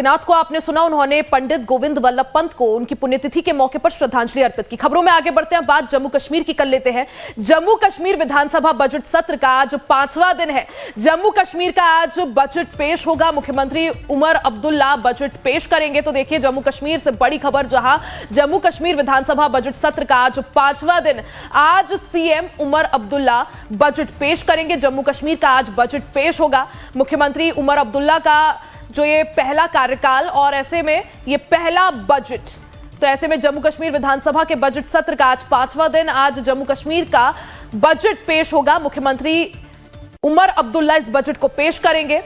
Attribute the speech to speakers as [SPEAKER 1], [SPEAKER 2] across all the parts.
[SPEAKER 1] नाथ को आपने सुना, उन्होंने पंडित गोविंद वल्लभ पंत को उनकी पुण्यतिथि के मौके पर श्रद्धांजलि अर्पित की। खबरों में आगे बढ़ते हैं, बात जम्मू कश्मीर की कर लेते हैं। जम्मू कश्मीर विधानसभा बजट सत्र का आज 5वां दिन है। जम्मू कश्मीर का आज बजट पेश होगा। मुख्यमंत्री उमर अब्दुल्ला बजट पेश करेंगे। तो देखिए, जम्मू कश्मीर से बड़ी खबर, जहां जम्मू कश्मीर विधानसभा बजट सत्र का आज 5वां दिन, आज सीएम उमर अब्दुल्ला बजट पेश करेंगे। जम्मू कश्मीर का आज बजट पेश होगा। मुख्यमंत्री उमर अब्दुल्ला का जो ये पहला कार्यकाल और ऐसे में ये पहला बजट, तो ऐसे में जम्मू कश्मीर विधानसभा के बजट सत्र का आज 5वां दिन, आज जम्मू कश्मीर का बजट पेश होगा। मुख्यमंत्री उमर अब्दुल्ला इस बजट को पेश करेंगे।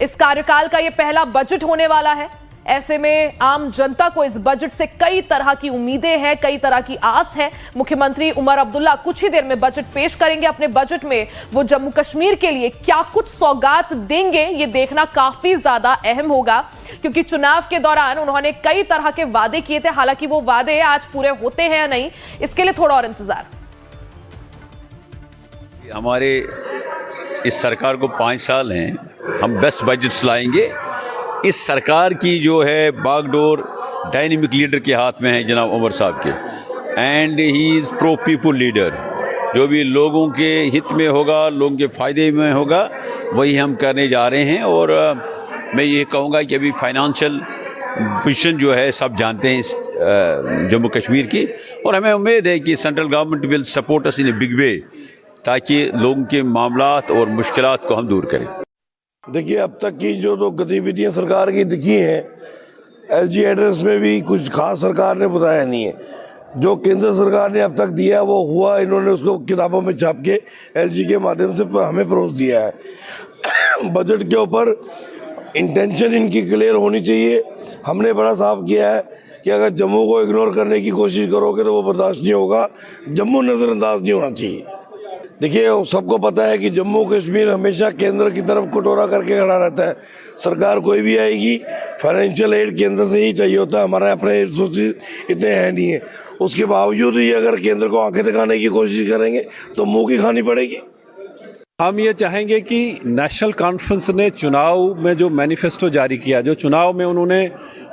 [SPEAKER 1] इस कार्यकाल का ये पहला बजट होने वाला है। ऐसे में आम जनता को इस बजट से कई तरह की उम्मीदें हैं, कई तरह की आस है। मुख्यमंत्री उमर अब्दुल्ला कुछ ही देर में बजट पेश करेंगे। अपने बजट में वो जम्मू कश्मीर के लिए क्या कुछ सौगात देंगे, ये देखना काफी ज्यादा अहम होगा, क्योंकि चुनाव के दौरान उन्होंने कई तरह के वादे किए थे। हालांकि वो वादे आज पूरे होते हैं या नहीं, इसके लिए थोड़ा और इंतजार।
[SPEAKER 2] हमारे इस सरकार को 5 साल हैं, हम बेस्ट बजट्स लाएंगे। इस सरकार की जो है बागडोर डायनेमिक लीडर के हाथ में है, जनाब उमर साहब के, and he is pro people leader. जो भी लोगों के हित में होगा, लोगों के फ़ायदे में होगा, वही हम करने जा रहे हैं। और मैं ये कहूँगा कि अभी फाइनेंशियल पोजीशन जो है सब जानते हैं इस जम्मू कश्मीर की, और हमें उम्मीद है कि central government will support us in a big way, ताकि लोगों के मामलात और मुश्किलात को हम दूर करें।
[SPEAKER 3] देखिए, अब तक की जो तो गतिविधियां सरकार की दिखी हैं, एलजी एड्रेस में भी कुछ खास सरकार ने बताया नहीं है। जो केंद्र सरकार ने अब तक दिया वो हुआ, इन्होंने उसको किताबों में छाप के एलजी के माध्यम से हमें परोस दिया है। बजट के ऊपर इंटेंशन इनकी क्लियर होनी चाहिए। हमने बड़ा साफ किया है कि अगर जम्मू को इग्नोर करने की कोशिश करोगे तो वो बर्दाश्त नहीं होगा। जम्मू नज़रअंदाज नहीं होना चाहिए। देखिए, सबको पता है कि जम्मू कश्मीर हमेशा केंद्र की तरफ कटोरा करके खड़ा रहता है। सरकार कोई भी आएगी, फाइनेंशियल एड केंद्र से ही चाहिए होता है। हमारे अपने रिसोर्सेज इतने हैं नहीं है। उसके बावजूद ये अगर केंद्र को आंखें दिखाने की कोशिश करेंगे तो मुंह की खानी पड़ेगी।
[SPEAKER 4] हम ये चाहेंगे कि नेशनल कॉन्फ्रेंस ने चुनाव में जो मैनिफेस्टो जारी किया, जो चुनाव में उन्होंने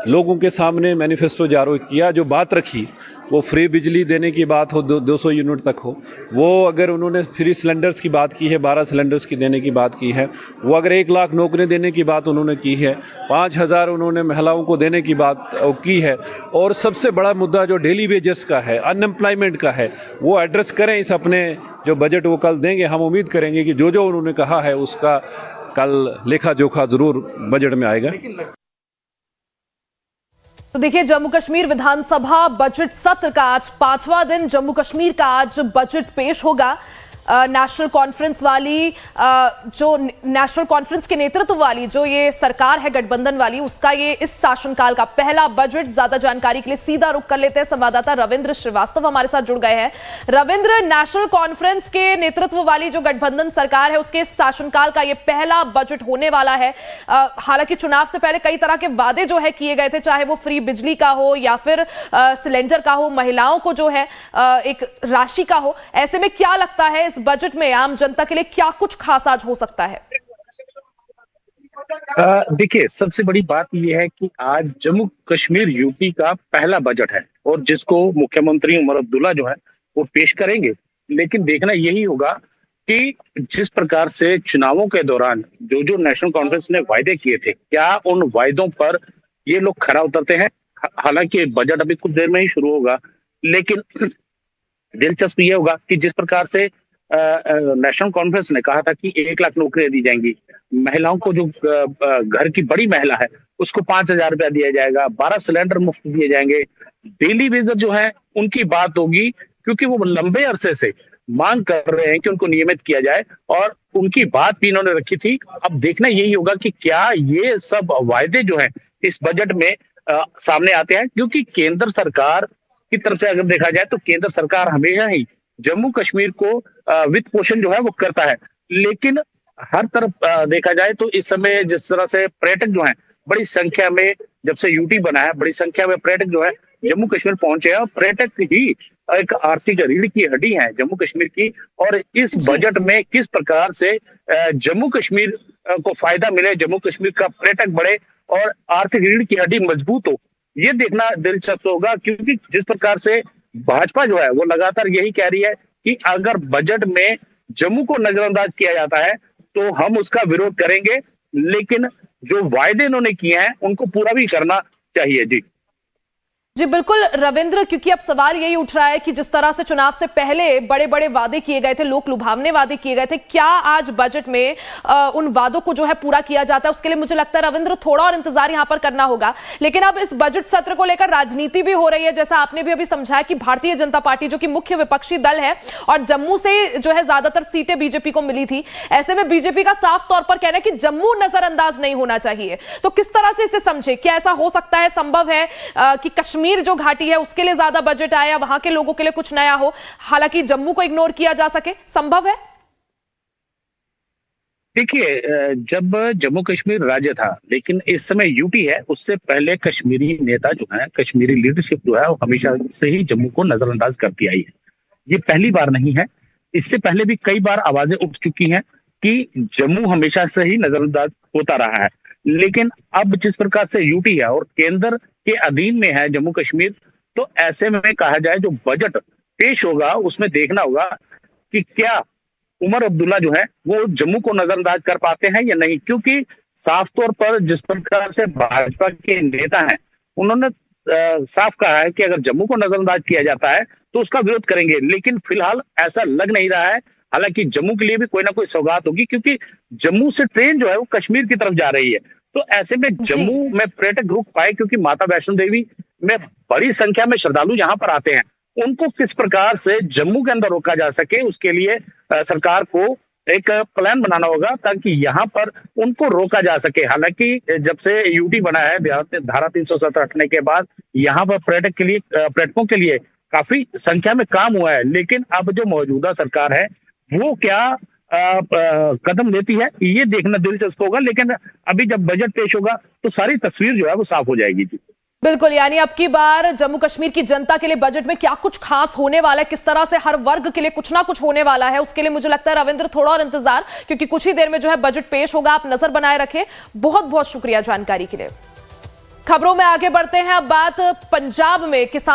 [SPEAKER 4] लोगों के सामने मैनिफेस्टो जारी किया, जो बात रखी, वो फ्री बिजली देने की बात हो, 200 यूनिट तक हो, वो अगर उन्होंने फ्री सिलेंडर्स की बात की है, 12 सिलेंडर्स की देने की बात की है, वो अगर 1 लाख नौकरी देने की बात उन्होंने की है, 5000 उन्होंने महिलाओं को देने की बात की है, और सबसे बड़ा मुद्दा जो डेली वेजेस का है, अनएम्प्लॉयमेंट का है, वो एड्रेस करें इस अपने जो बजट वो कल देंगे। हम उम्मीद करेंगे कि जो जो उन्होंने कहा है उसका कल लेखा जोखा ज़रूर बजट में आएगा।
[SPEAKER 1] तो देखिए, जम्मू कश्मीर विधानसभा बजट सत्र का आज 5वां दिन, जम्मू कश्मीर का आज बजट पेश होगा। नेशनल कॉन्फ्रेंस वाली जो नेशनल कॉन्फ्रेंस के नेतृत्व वाली जो ये सरकार है गठबंधन वाली, उसका ये इस शासनकाल का पहला बजट। ज्यादा जानकारी के लिए सीधा रुख कर लेते हैं, संवाददाता रविंद्र श्रीवास्तव हमारे साथ जुड़ गए हैं। रविंद्र, नेशनल कॉन्फ्रेंस के नेतृत्व वाली जो गठबंधन सरकार है, उसके शासनकाल का ये पहला बजट होने वाला है। हालांकि चुनाव से पहले कई तरह के वादे जो है किए गए थे, चाहे वो फ्री बिजली का हो या फिर सिलेंडर का हो, महिलाओं को जो है एक राशि का हो। ऐसे में क्या लगता है, बजट में आम जनता के लिए क्या कुछ खास आज हो सकता है?
[SPEAKER 5] देखिए, सबसे बड़ी बात यह है कि आज जम्मू कश्मीर यूपी का पहला बजट है, और जिसको मुख्यमंत्री उमर अब्दुल्ला जो है वो पेश करेंगे। लेकिन देखना यही होगा कि जिस प्रकार से चुनावों के दौरान जो जो नेशनल कॉन्फ्रेंस ने वायदे किए थे, क्या उन वायदों पर ये लोग खरा उतरते हैं। हालांकि बजट अभी कुछ देर में ही शुरू होगा, लेकिन दिलचस्प ये होगा कि जिस प्रकार से नेशनल कॉन्फ्रेंस ने कहा था कि 1 लाख नौकरियां दी जाएंगी, महिलाओं को जो घर की बड़ी महिला है उसको 5000 रुपया दिया जाएगा, 12 सिलेंडर मुफ्त दिए जाएंगे, डेली वेजर जो है उनकी बात होगी, क्योंकि वो लंबे अरसे से मांग कर रहे हैं कि उनको नियमित किया जाए, और उनकी बात भी इन्होंने रखी थी। अब देखना यही होगा कि क्या ये सब वायदे जो है इस बजट में सामने आते हैं, क्योंकि केंद्र सरकार की तरफ से अगर देखा जाए तो केंद्र सरकार हमेशा ही जम्मू कश्मीर को वित्त पोषण जो है वो करता है। लेकिन हर तरफ देखा जाए तो इस समय जिस तरह से पर्यटक जो है बड़ी संख्या में, जब से यूटी बना है, बड़ी संख्या में पर्यटक जो है जम्मू कश्मीर पहुंचे हैं, और पर्यटक ही एक आर्थिक रीढ़ की हड्डी है जम्मू कश्मीर की। और इस बजट में किस प्रकार से जम्मू कश्मीर को फायदा मिले, जम्मू कश्मीर का पर्यटक बढ़े और आर्थिक रीढ़ की हड्डी मजबूत हो, ये देखना दिलचस्प होगा। क्योंकि जिस प्रकार से भाजपा जो है वो लगातार यही कह रही है कि अगर बजट में जम्मू को नजरअंदाज किया जाता है तो हम उसका विरोध करेंगे, लेकिन जो वायदे इन्होंने किए हैं उनको पूरा भी करना चाहिए।
[SPEAKER 1] जी बिल्कुल रविंद्र, क्योंकि अब सवाल यही उठ रहा है कि जिस तरह से चुनाव से पहले बड़े बड़े वादे किए गए थे, लोक लुभावने वादे किए गए थे, क्या आज बजट में उन वादों को जो है पूरा किया जाता है? उसके लिए मुझे लगता है रविंद्र थोड़ा और इंतजार यहां पर करना होगा। लेकिन अब इस बजट सत्र को लेकर राजनीति भी हो रही है, जैसा आपने भी अभी समझाया कि भारतीय जनता पार्टी जो कि मुख्य विपक्षी दल है और जम्मू से जो है ज्यादातर सीटें बीजेपी को मिली थी, ऐसे में बीजेपी का साफ तौर पर कहना है कि जम्मू नजरअंदाज नहीं होना चाहिए। तो किस तरह से इसे समझे? क्या ऐसा हो सकता है, संभव है कि कश्मीर जो घाटी है उसके लिए ज्यादा बजट आया, वहां के लोगों के लिए कुछ नया हो, हालांकि जम्मू को इग्नोर किया जा सके? संभव है?
[SPEAKER 5] देखिए, जब जम्मू कश्मीर राज्य था, लेकिन इस समय यूटी है, उससे पहले कश्मीरी नेता जो है, कश्मीरी लीडरशिप जो है वो हमेशा से ही जम्मू को नजरअंदाज करती आई है। ये पहली बार नहीं है, इससे पहले भी कई बार आवाजें उठ चुकी हैं कि जम्मू हमेशा से ही नजरअंदाज होता रहा है। लेकिन अब जिस प्रकार से यूटी है और केंद्र के अधीन में है जम्मू कश्मीर, तो ऐसे में कहा जाए जो बजट पेश होगा उसमें देखना होगा कि क्या उमर अब्दुल्ला जो है वो जम्मू को नजरअंदाज कर पाते हैं या नहीं। क्योंकि साफ तौर पर जिस प्रकार से भाजपा के नेता हैं, उन्होंने साफ कहा है कि अगर जम्मू को नजरअंदाज किया जाता है तो उसका विरोध करेंगे। लेकिन फिलहाल ऐसा लग नहीं रहा है, हालांकि जम्मू के लिए भी कोई ना कोई सौगात होगी, क्योंकि जम्मू से ट्रेन जो है वो कश्मीर की तरफ जा रही है। तो ऐसे में जम्मू में पर्यटक रुक पाए, क्योंकि माता वैष्णो देवी में बड़ी संख्या में श्रद्धालु यहाँ पर आते हैं, उनको किस प्रकार से जम्मू के अंदर रोका जा सके, उसके लिए सरकार को एक प्लान बनाना होगा ताकि यहाँ पर उनको रोका जा सके। हालांकि जब से यूटी बना है, धारा 370 हटने के बाद यहाँ पर पर्यटकों के लिए काफी संख्या में काम हुआ है। लेकिन अब जो मौजूदा सरकार है वो क्या कदम लेती है, ये देखना दिलचस्प होगा। लेकिन अभी जब बजट पेश होगा तो सारी तस्वीर जो है वो साफ हो जाएगी। जी
[SPEAKER 1] बिल्कुल, यानी अब की बार जम्मू कश्मीर की जनता के लिए बजट में क्या कुछ खास होने वाला है, किस तरह से हर वर्ग के लिए कुछ ना कुछ होने वाला है, उसके लिए मुझे लगता है रविंद्र थोड़ा और इंतजार, क्योंकि कुछ ही देर में जो है बजट पेश होगा। आप नजर बनाए रखें। बहुत बहुत शुक्रिया जानकारी के लिए। खबरों में आगे बढ़ते हैं। अब बात पंजाब में किसान